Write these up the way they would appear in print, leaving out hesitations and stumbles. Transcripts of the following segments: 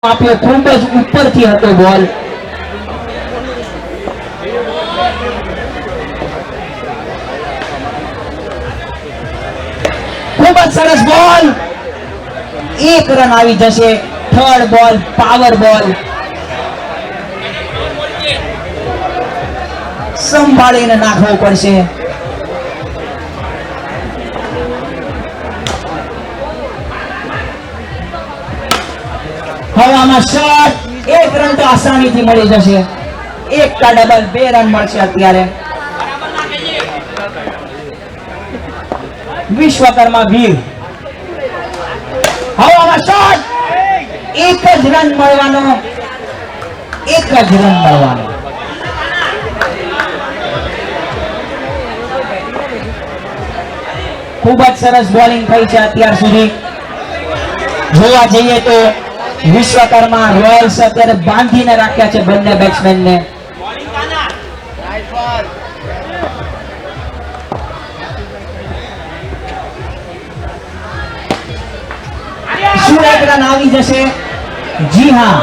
આપ્યો ખૂબ જ ઉપરથી હતો બોલ ખૂબ જ સરસ બોલ એક રન આવી જશે થર્ડ બોલ પાવર બોલ સંભાળીને નાખવો પડશે હવામાં શોટ એક રન તો આસાનીથી મળી જશે એક કા ડબલ બે રન મળશે અત્યારે વિશ્વકર્મા વીર હવામાં શોટ એક જ રન મળવાનો ખૂબ જ સરસ બોલિંગ થઈ છે અત્યાર સુધી જોવા જઈએ તો વિશ્વકર્મા રોયલ્સ અત્યારે બાંધીને રાખ્યા છે બંને બેટ્સમેનને શું એક રન આવી જશે જી હા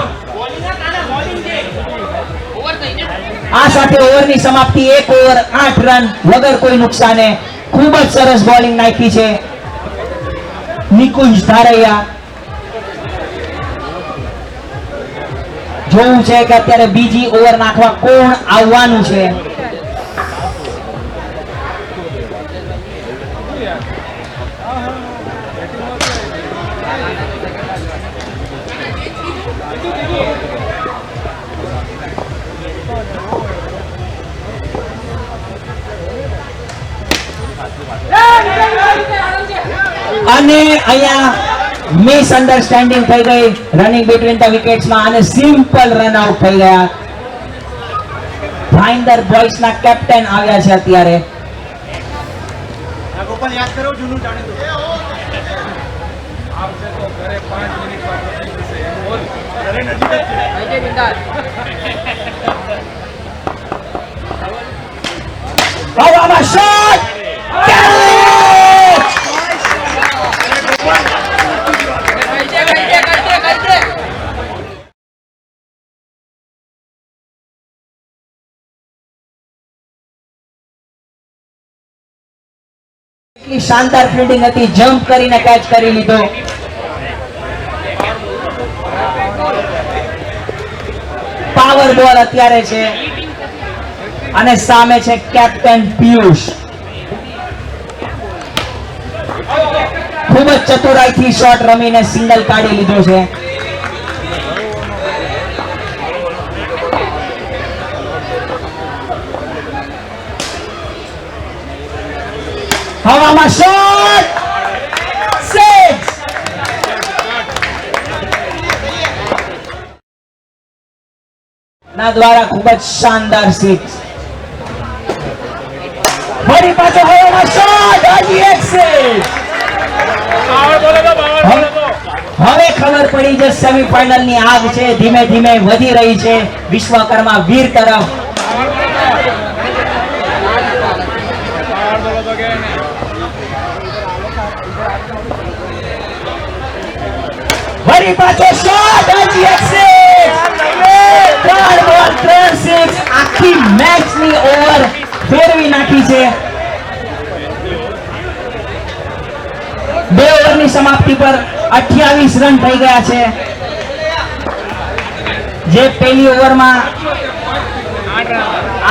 આ સાથે ઓવરની સમાપ્તિ 1 ઓવર 8 રન વગર કોઈ નુકસાને ખૂબ જ સરસ બોલિંગ નાખી છે નિકુંજ ધારૈયા જોવું છે કે અત્યારે બીજી ઓવર નાખવા કોણ આવવાનું છે અને અહીંયા મિસઅન્ડરસ્ટેન્ડિંગ થઈ ગઈ રનિંગ બિટવીન ધ વિકેટ્સ માં અને સિમ્પલ રન આઉટ થઈ ગયા ભાઈન્દર બોયઝ ના કેપ્ટન આવ્યા છે અત્યારે ગોપાલ યાદ કરો જૂનું જાણીતું આવશે તો ઘરે 5 મિનિટ માં પહોંચી જશે બોલ ઘરે નજીક જ છે આજે બિંદાસ હવામાં શોટ શાનદાર ફિલ્ડિંગ હતી જમ્પ કરીને કેચ કરી લીધો પાવર બોલ અત્યારે છે અને સામે છે કેપ્ટન પિયુષ ખૂબ જ ચતુરાઈથી શોટ રમીને સિંગલ કાઢી લીધો છે હવામાં શોટ સિક્સ ના દ્વારા ખૂબ જ શાનદાર સિક્સ ફરી પાછો હવામાં શોટ હજી એક સિક્સ હવે ખબર પડી છે સેમીફાઇનલ ની આગ છે ધીમે ધીમે વધી રહી છે વિશ્વકર્મા વીર તરફ ફરી પાછો શોટ હજી એક સિક્સ 3 બોલ 3 સિક્સ આખી મેચ ની ઓવર ફેરવી નાખી છે બે ઓવરની સમાપ્તિ પર 28 રન થઈ ગયા છે જે પહેલી ઓવરમાં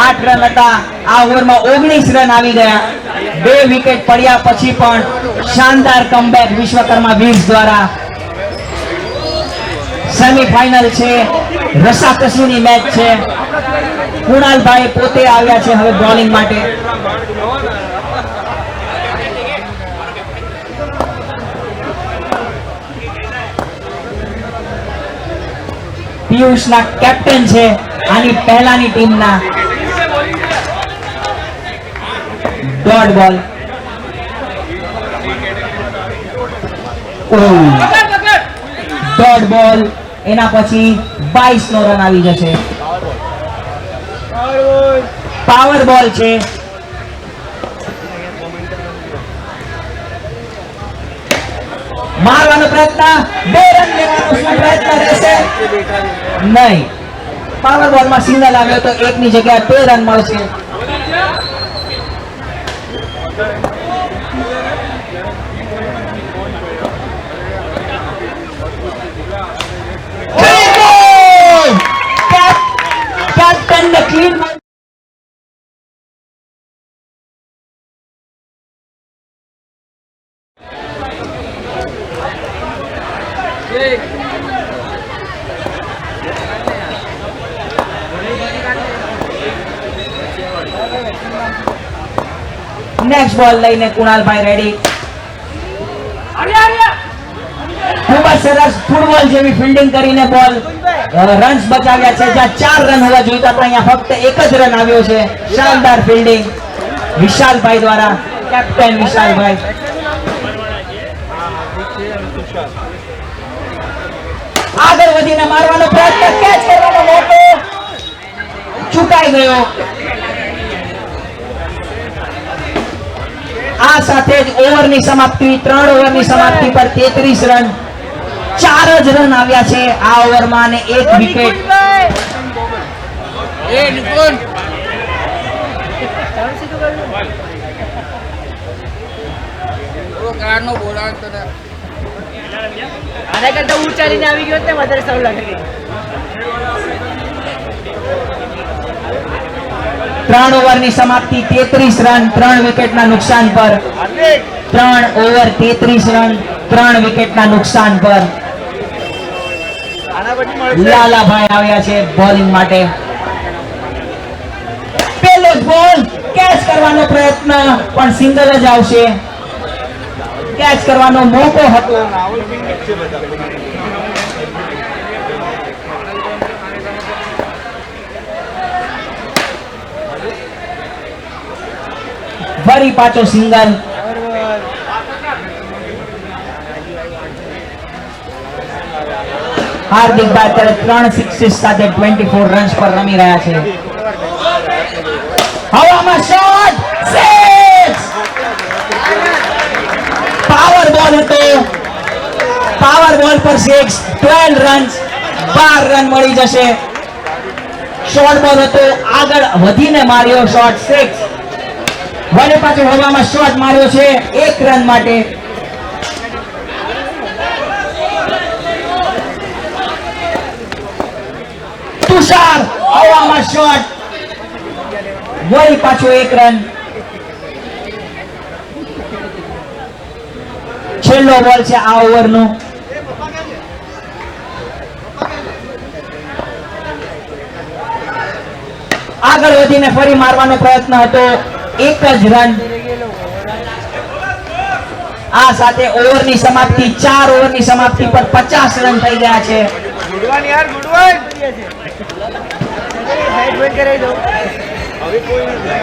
8 રન હતા આ ઓવરમાં 19 રન આવી ગયા બે વિકેટ પડ્યા પછી પણ શાનદાર કમબેક વિશ્વકર્મા વીર્સ દ્વારા સેમીફાઇનલ છે રસાકસીની મેચ છે કુણાલભાઈ પોતે આવ્યા છે હવે બોલિંગ માટે પિયુષના કેપ્ટન છે આની પહેલાની ટીમના ડોટ બોલ ડોટ બોલ એના પછી 22 નો રન આવી જશે પાવર બોલ છે મારવાનો પ્રયત્ન, 2 રન લેવાનો શું પ્રયત્ન રહેશે? નહીં. પાવર બોલમાં સિંગલ આવ્યો તો 1 ની જગ્યાએ 2 રન મળશે. Captain the clean. નેક્સ્ટ બોલ લઈને કુણાલભાઈ રેડી. ખૂબ જ સરસ ફૂટબોલ જેવી ફિલ્ડિંગ કરીને બોલ રન્સ બચાવ્યા છે. જ્યાં 4 રન હોવા જોઈતા હતા અહીંયા ફક્ત 1 જ રન આવ્યો છે. શાનદાર ફિલ્ડિંગ વિશાલભાઈ દ્વારા, કેપ્ટન વિશાલભાઈ. આગળ વધીને મારવાનો પ્રયત્ન, કેચ કરવાનો મોકો ચૂકાઈ ગયો. આ સાથે જ ઓવરની સમાપ્તિ, 3 ઓવરની સમાપ્તિ પર 33 રન, 4 જ રન આવ્યા છે આ ઓવરમાં અને 1 વિકેટ. આના કરતા ઊંચા લઈને આવી ગયો ને વધારે સારું લાગે. 3 ઓવરની સમાપ્તિ, 33 રન, 3 વિકેટના નુકસાન પર. 3 ઓવર 33 રન, 3 વિકેટના નુકસાન પર. લાલાભાઈ આવ્યા છે બોલિંગ માટે. પેલો જ બોલ, કેચ કરવાનો પ્રયત્ન પણ સિંગલ જ આવશે. કેચ કરવાનો મોકો હતો. ફરી પાછો સિંગલ. હાર્દિકભાઈ અત્યારે 3 સિક્સીસ સાથે 24 રન્સ પર રમી રહ્યા છે. હવામાં શોટ, સિક્સ. પાવર બોલ હતો, પાવર બોલ પર 6, 12 રન્સ, 12 રન મળી જશે. શોર્ટ બોલ હતો, આગળ વધીને માર્યો શોટ, 6. વળી પાછો હવામાં શોટ માર્યો છે 1 રન માટે. તુષાર હવામાં શોટ, વળી પાછો 1 રન. છેલ્લો બોલ છે આ ઓવરનો. આગળ વધીને ફરી મારવાનો પ્રયત્ન હતો, 1 જ રન. આ સાથે ઓવરની સમાપ્તિ, 4 ઓવરની સમાપ્તિ પર 50 રન થઈ ગયા છે. ગુડવાન યાર, ગુડવાન સાઈડ બંધ કરાવી દો. હવે કોઈ નથી.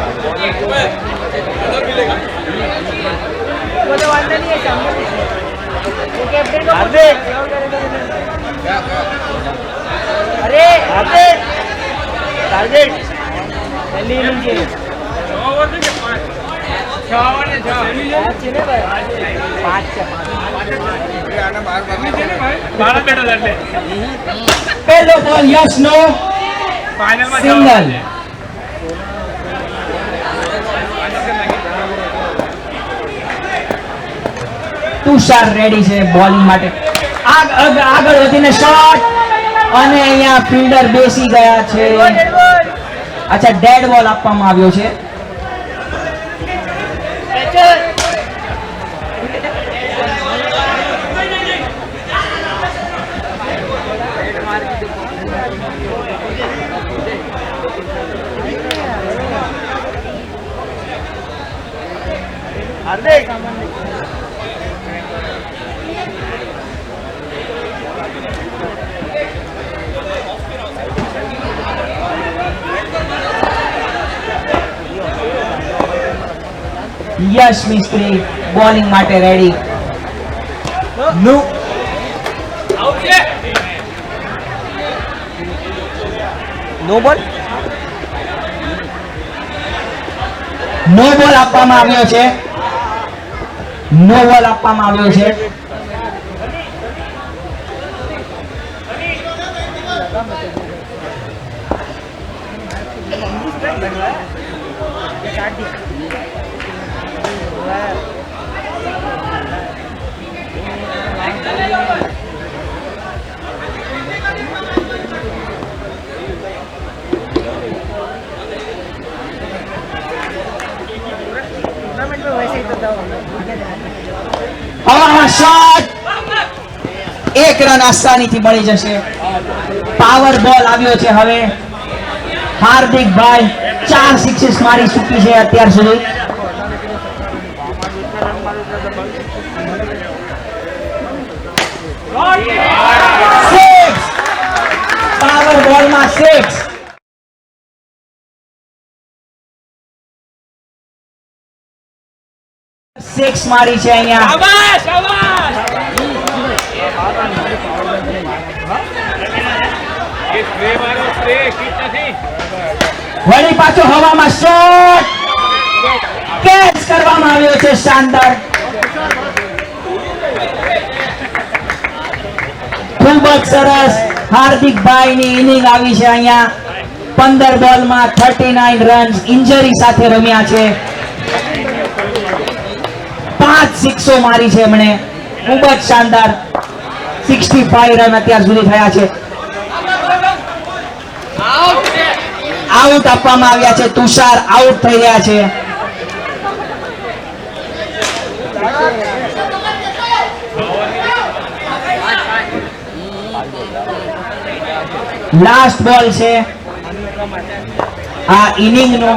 બોલો વાંધો નહીં સામે. કેપ્ટન કો હાર્દિક. અરે હાર્દિક, હાર્દિક જલ્દી लीजिए. 6 ओवर છે કે 5? 6 ओवर ને 6 છે ને ભાઈ. 5 છે 5. આના 12 છે ને ભાઈ. 12 બેટલ એટલે. પહેલો બોલ યસ નો ફાઇનલમાં સિંગલ. તુષાર રેડી છે બોલિંગ માટે. આગળ વધીને શોટ અને અહીંયા ફિલ્ડર બેસી ગયા છે. અચ્છા, ડેડ બોલ આપવામાં આવ્યો છે. હાર્દિક યશ મિસ્ત્રી બોલિંગ માટે રેડી. નો બોલ, નો બોલ આપવામાં આવ્યો છે. નો બોલ આપવામાં આવ્યો છે. काट दिया टूर्नामेंट में वैसे ही तो था હવામાં શોટ, એક રન આસાનીથી મળી જશે. પાવર બોલ આવ્યો છે હવે. હાર્દિકભાઈ 4 સિક્સીસ મારી ચૂકી છે અત્યાર સુધી. સિક્સ, પાવર બોલમાં 6. સિક્સ મારી છે અહીંયા. વળી પાછો હવામાં શોટ, કેચ કરવામાં આવ્યો છે. શાનદાર, ખૂબ જ સરસ. હાર્દિકભાઈની ઇનિંગ આવી છે અહીંયા. 15 બોલમાં 39 રન ઇન્જરી સાથે રમ્યા છે. 5 સિક્સો મારી છે એમણે. ખૂબ જ શાનદાર. 65 રન અત્યાર સુધી થયા છે. આઉટ આપવામાં આવ્યા છે. તુષાર આઉટ થઈ રહ્યા છે. લાસ્ટ બોલ છે આ ઇનિંગ નો.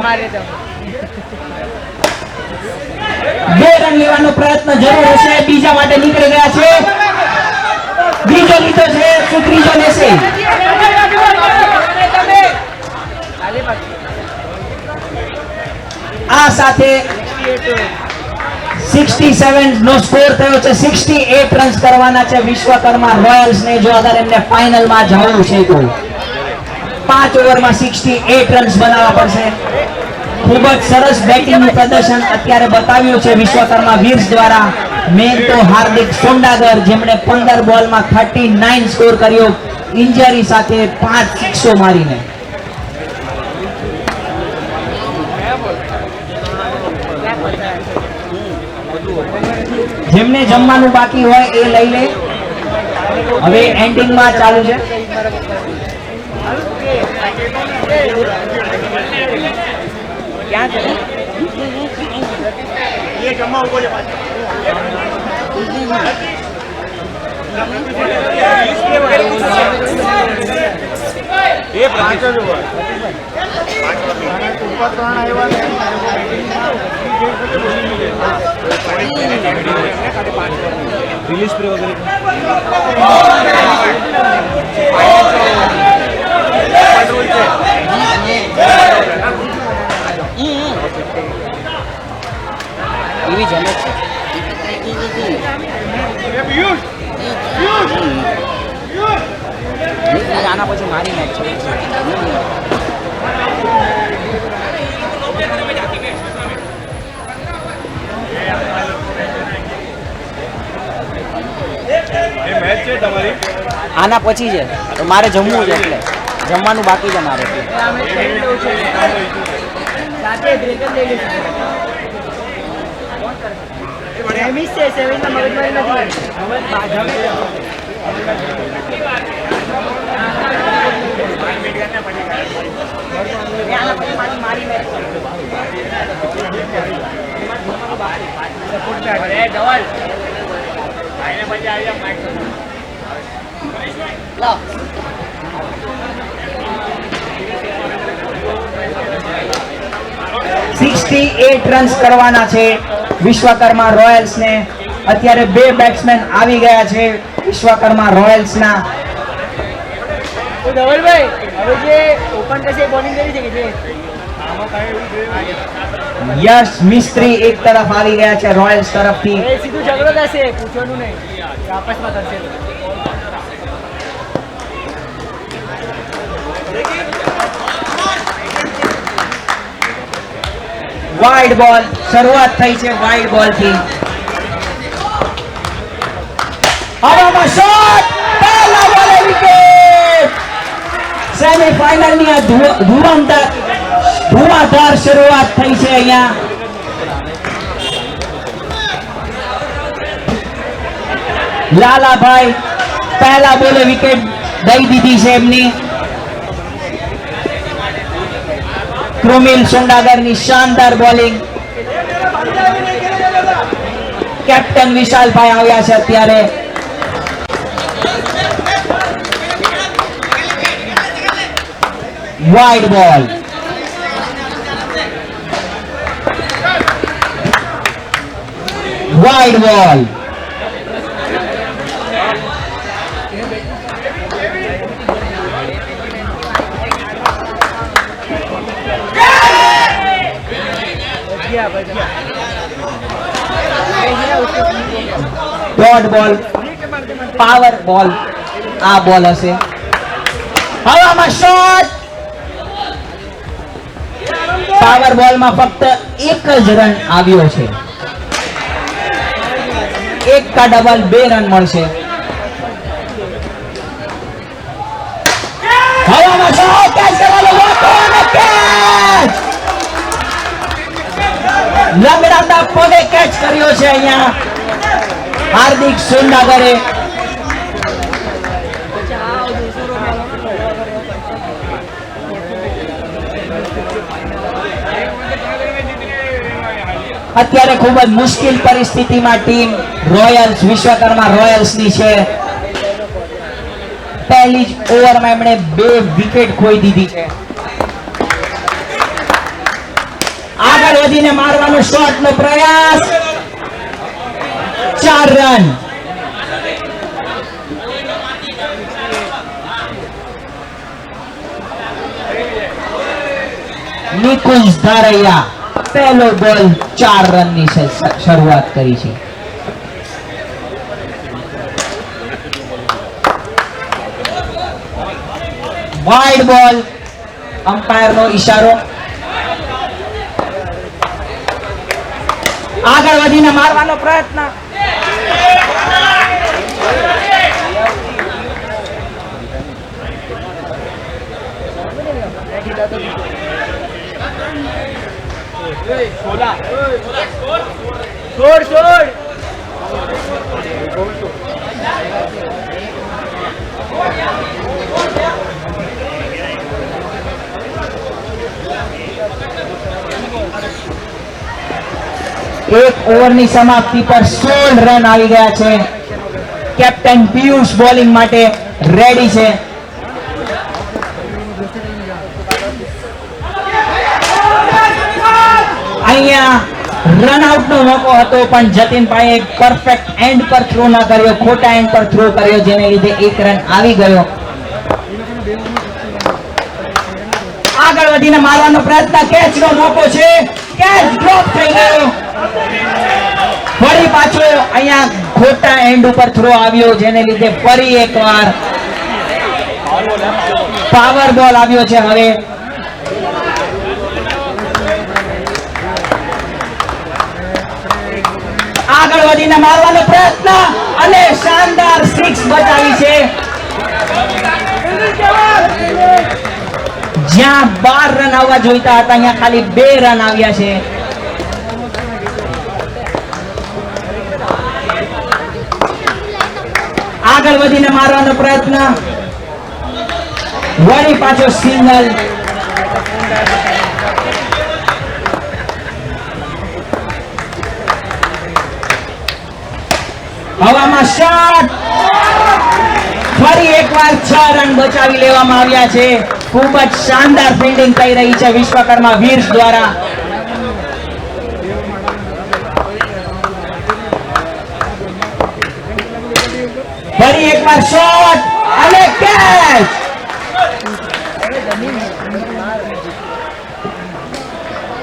2 રન લેવાનો પ્રયત્ન જરૂર હશે. બીજા માટે નીકળી ગયા છે. બીજો લીધો છે, શું ત્રીજો લેશે? આ સાથે 67 નો સ્કોર થયો છે. 68 રન્સ કરવાના છે વિશ્વકર્મા રોયલ્સ ને, જો અગર એમને ફાઇનલમાં જવું છે તો. 5 ઓવરમાં 68 રન્સ બનાવવા પડશે. ખૂબ જ સરસ બેટિંગનું પ્રદર્શન અત્યારે બતાવ્યું છે વિશ્વકર્મા વીર્સ દ્વારા. મેન તો હાર્દિક સોંડાગર, જેમણે 15 બોલમાં 39 સ્કોર કર્યો ઇન્જરી સાથે 5 સિક્સો મારીને. જેમને જમવાનું બાકી હોય એ લઈ લે. હવે એન્ડિંગમાં ચાલુ છે. क्या ये जमा ऊपर ये पांच रिलीज पे वगैरह એવી જમે છે આના પછી મારી મેચ છે. આના પછી છે તો મારે જમવું છે, એટલે જમવાનું બાકી છે મારે. રેમિસ છે સેવિંગમાં મગજમારી નથી. 68 રન્સ કરવાના છે વિશ્વકર્મા રોયલ્સ ને. અત્યારે 2 બેટ્સમેન આવી ગયા છે વિશ્વકર્મા રોયલ્સ ના. તો ધવલભાઈ હવે જે ઓપન કરશે બોલિંગ કરી છે કે યશ મિસ્ત્રી એક તરફ આવી ગયા છે રોયલ્સ તરફથી. એ સીધું ઝઘડો થશે, પૂછવાનું નહીં, આપસમાં કરશે. વાઇડ બોલ શરૂઆત થઈ છે. વાઇડ બોલ થી હવામાં શોટ, પહેલા બોલે વિકેટ. સેમીફાઇનલ ની આ ધુરંધર ધુઆધાર શરૂઆત થઈ છે અહીંયા. લાલાભાઈ પહેલા બોલે વિકેટ દઈ દીધી છે એમની. કૃમિલ સુંડાગરની શાનદાર બોલિંગ. કેપ્ટન વિશાલભાઈ આવ્યા છે અત્યારે. વાઇડ બોલ. વાઇડ બોલ. ડોટ બોલ. પાવર બોલ. આ બોલ હશે. હવામાં શોટ. પાવર બોલમાં ફક્ત એક જ રન આવ્યો છે. એક કા ડબલ 2 રન મળશે. હવામાં શોટ. કેચ કરવાનો મોકો અને કેચ. લંગડાતા પગે કેચ કર્યો છે અહીંયા હાર્દિક સુંડાગરે. અત્યારે ખૂબ જ મુશ્કેલ પરિસ્થિતિમાં ટીમ રોયલ્સ વિશ્વકર્મા રોયલ્સની છે. પહેલી જ ઓવરમાં એમણે 2 વિકેટ ખોઈ દીધી છે. આગળ વધીને મારવાનો શોટનો પ્રયાસ. 4 રન. નિકુંજ ધારૈયા પહેલો બોલ 4 રનની શરૂઆત કરી છે. વાઇડ બોલ. અમ્પાયરનો ઈશારો. આગળ વધીને મારવાનો પ્રયત્ન. છોડ છોડ. એક ઓવરની સમાપ્તિ પર 16 રન આવી ગયા છે. કેપ્ટન પિયુષ બોલિંગ માટે રેડી છે. અહીંયા રન આઉટ નો મોકો હતો પણ જતીનભાઈએ એક પરફેક્ટ એન્ડ પર થ્રો ના કર્યો, ખોટા એન્ડ પર થ્રો કર્યો, જેને લીધે 1 રન આવી ગયો. આગળ વધીને મારવાનો પ્રયત્ન. કેચ નો મોકો છે. કેચ ડ્રોપ થઈ ગયો. ફરી પાછો અહીંયા ખોટા એન્ડ ઉપર થ્રો આવ્યો, જેને લીધે ફરી એકવાર પાવર બોલ આવ્યો છે. હવે આગળ વધીને મારવાનો પ્રયત્ન અને શાનદાર 6 બચાવી છે. જ્યાં 12 રન આવવા જોઈતા હતા અહીંયા ખાલી 2 રન આવ્યા છે. આગળ વધીને મારવાનો પ્રયત્ન. વળી પાછો સિંગલ. હવામાં શોટ. ફરી એકવાર 6 રન બચાવી લેવામાં આવ્યા છે. ખૂબ જ શાનદાર ફિલ્ડિંગ થઈ રહી છે વિશ્વકર્મા વીર્સ દ્વારા. ફરી એકવાર શોટ અને કેચ.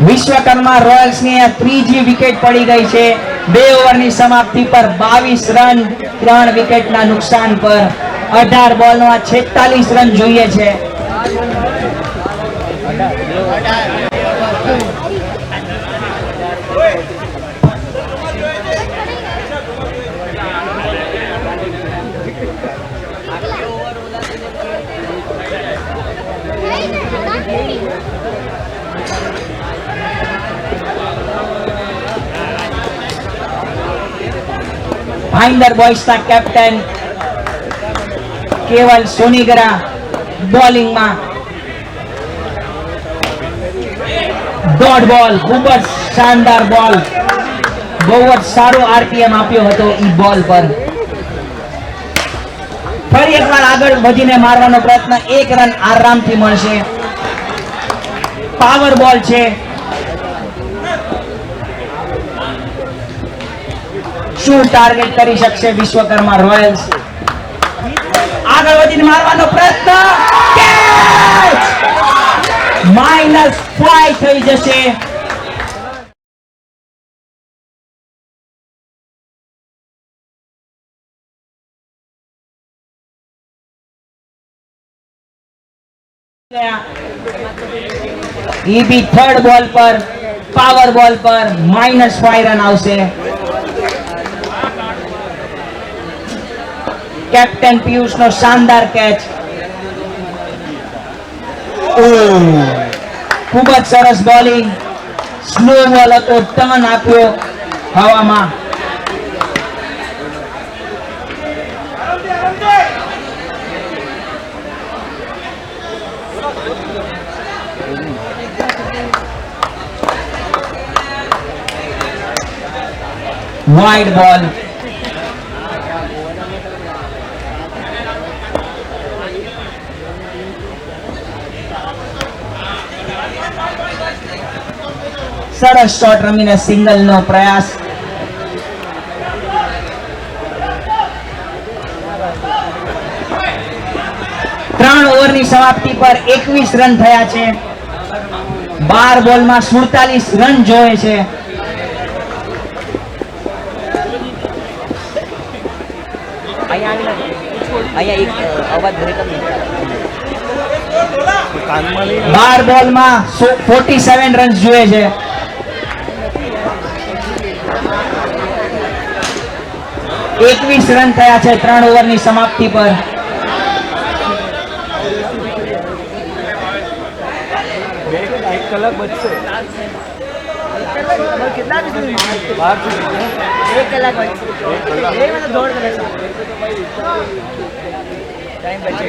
વિશ્વકર્મા રોયલ્સની આ ત્રીજી વિકેટ પડી ગઈ છે. 2 ઓવરની સમાપ્તિ પર 22 રન 3 વિકેટના નુકસાન પર. 18 બોલમાં 46 રન જોઈએ છે. ભાઈન્દર બોયસના કેપ્ટન કેવલ સોનીગરા બોલિંગમાં ડોટ બોલ, ખૂબ જ શાનદાર બોલ, બહુ જ સારો આરપીએમ આપ્યો હતો ઈ બોલ પર. ફરી એકવાર આગળ વધીને મારવાનો પ્રયત્ન, 1 રન આરામથી મળશે. પાવર બોલ છે. શું ટાર્ગેટ કરી શકશે વિશ્વકર્મા રોયલ્સ? આગળ વધીને મારવાનો પ્રયત્ન, કેચ! -5 થઈ જશે. ઈ બી થર્ડ બોલ પર, પાવર બોલ પર -5 રન આવશે. કેપ્ટન પિયુષ નો શાનદાર કેચ. ખૂબ જ સરસ બોલિંગ, સ્લો બોલ હતો, ટર્ન આપ્યો હવામાં. વાઇડ બોલ. સરસ શોટ રમીને સિંગલ નો પ્રયાસ. ત્રણ ઓવરની સમાપ્તિ પર 21 રન થયા છે. 12 બોલમાં 47 રન જોઈએ છે. અહીંયા એક અવાજ બ્રેક અપ 12 બોલમાં 47 રન જોઈએ છે. એકવીસ રન થયા છે 3 ઓવરની સમાપ્તિ પર. કલાક બચશે. કેટલા એક કલાક બચશે. દોઢ કલાક ટાઈમ બચે.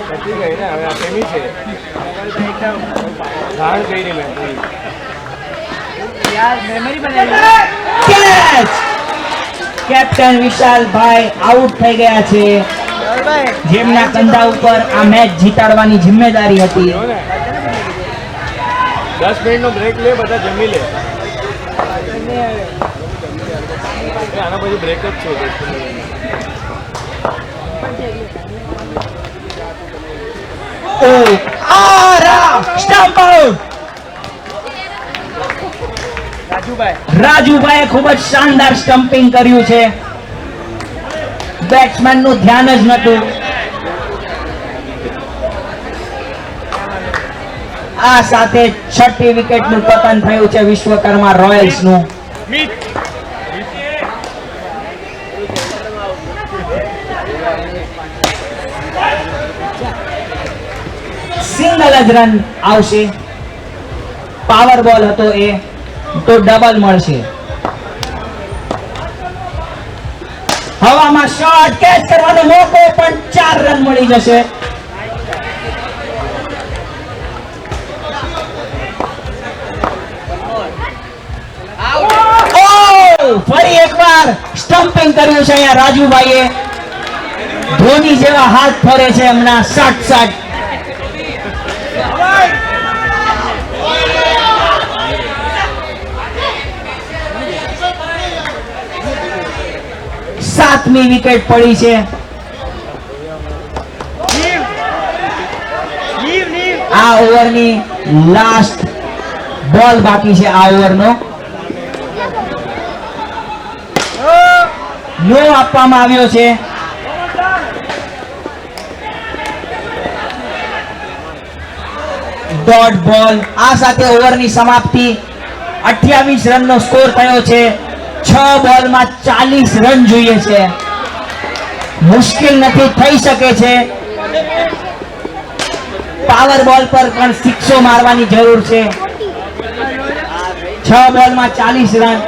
બચી ગઈ ને હવે આ કેમી છે એકદમ ધાર ગઈ ને મેં યાર મેમરી બનાવી. કેચ! કેપ્ટન વિશાલભાઈ આઉટ થઈ ગયા છે, જેમના કંધા ઉપર આ મેચ જીતાડવાની જિમ્મેદારી હતી. 10 મિનિટનો બ્રેક લે, બધા જમી લે. આના પછી બ્રેક જ છે. રાજુભાઈએ ખૂબ જ શાનદાર સ્ટમ્પિંગ કર્યું છે. બેટ્સમેન નું ધ્યાન જ નતું. આ સાથે 6મી વિકેટ નું પતન થયું છે વિશ્વકર્મા રોયલ્સ નું. સિંગલ જ રન આવશે. પાવર બોલ હતો એ તો ડબલ મળશે. હવામાં શોટ, કેચ કરવાનો મોકો, પણ 4 રન મળી જશે. ફરી એકવાર સ્ટમ્પિંગ કર્યું છે અહીંયા રાજુભાઈએ. ધોની જેવા હાથ ફરે છે હમણાં. 60 7મી વિકેટ પડી છે. આ ઓવરની લાસ્ટ બોલ બાકી છે આ ઓવરનો. નો આપવામાં આવ્યો છે. ડોટ બોલ. આ સાથે ઓવરની સમાપ્તિ. 28 રનનો સ્કોર થયો છે. 6 બોલમાં 40 રન જોઈએ છે. મુશ્કેલ નથી, થઈ શકે છે. પાવર બોલ પર પણ સિક્સો મારવાની જરૂર છે. 6 બોલમાં 40 રન.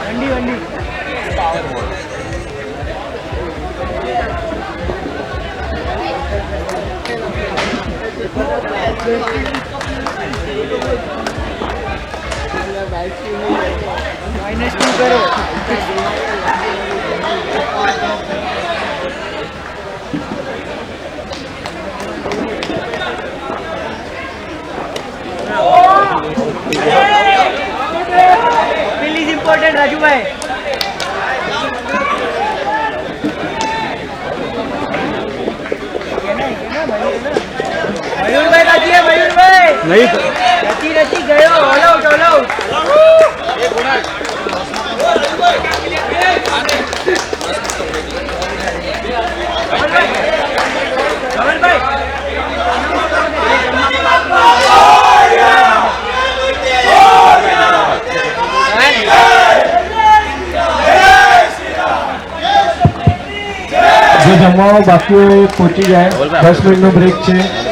वंडी वंडी -2 करो Bill is important, Raju bhai. मयूर भाई बाकी है मयूर भाई नहीं रची रची गयो ऑल आउट ऑल आउट कमल भाई જે જમવા બાકી હોય એ પહોંચી જાય 10 મિનિટનો બ્રેક છે